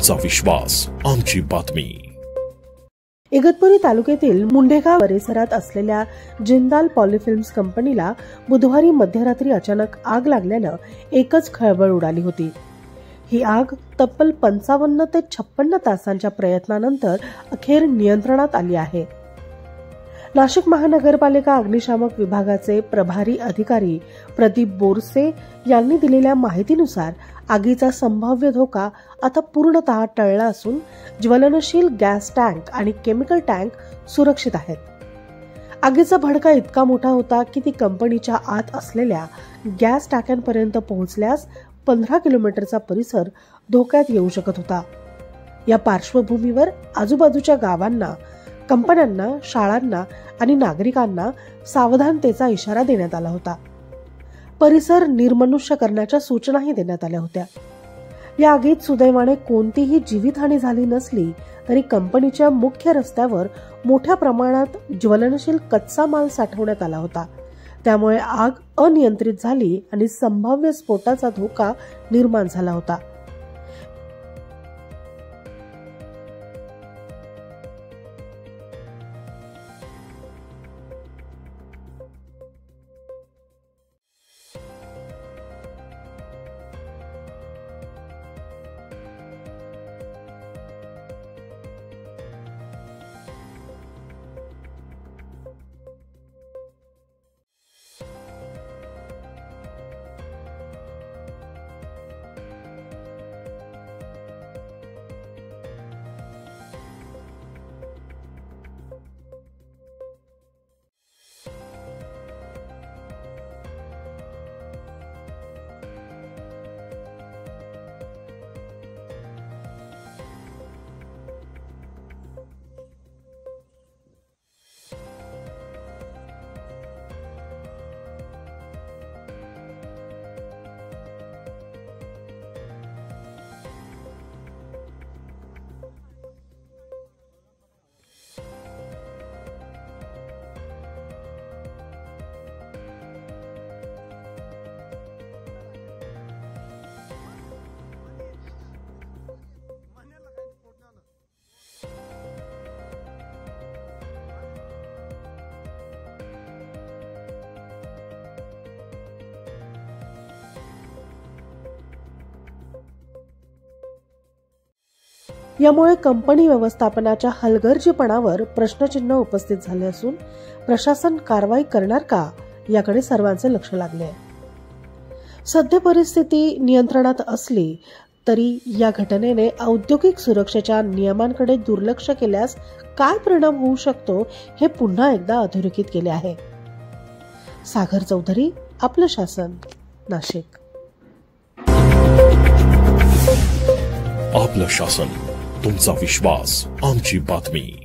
तुमचा विश्वास, आमची बातमी। इगतपुरी तालुक्यातील मुंडेगाव परिसरात असलेल्या जिंदाल पॉलिफिल्म्स कंपनीला बुधवारी मध्यरात्री अचानक आग लागल्यानं एकच खळबळ उडाली होती। ही आग तब्बल 55 ते 56 तासांच्या प्रयत्नानंतर अखेर नियंत्रणात आली आहे। नाशिक महानगरपालिका अग्निशामक विभागाचे प्रभारी अधिकारी प्रदीप बोरसे यांनी दिलेल्या माहितीनुसार आगीचा संभाव्य धोका आता पूर्णतः टळला असून ज्वलनशील गॅस टँक आणि केमिकल टँक सुरक्षित आहेत। आगीचा भडका इतका मोठा होता की ती कंपनीच्या आत असलेल्या गॅस टाक्यांपर्यंत पोहोचल्यास 15 किलोमीटरचा परिसर धोक्यात येऊ शकत होता। या पार्श्वभूमीवर आजूबाजूच्या गावांना, कंपन्यांना, शाळांना आणि नागरिकांना सावधानतेचा इशारा देण्यात आला होता। परिसर निर्मनुष्य करण्याच्या सूचनाही देण्यात आल्या होत्या। या आगीत सुदैवाने कोणतीही जीवितहानी झाली नसली तरी कंपनीच्या मुख्य रस्त्यावर मोठ्या प्रमाणात ज्वलनशील कच्चा माल साठवण्यात आला होता। त्यामुळे आग अनियंत्रित झाली आणि संभाव्य स्फोटाचा धोका निर्माण झाला होता। यामुळे कंपनी व्यवस्थापनाच्या हलगर्जीपणावर प्रश्नचिन्ह उपस्थित झाले असून प्रशासन कारवाई करणार का याकडे सर्वांचे लक्ष लागले आहे। सध्या परिस्थिती नियंत्रणात असली तरी या घटनेने औद्योगिक सुरक्षेच्या नियमांकडे दुर्लक्ष केल्यास काय परिणाम होऊ शकतो हे पुन्हा एकदा अधोरेखित केले आहे। सागर चौधरी, आपलं शासन, नाशिक। आपलं शासन, तुमचा विश्वास, आमची बातमी।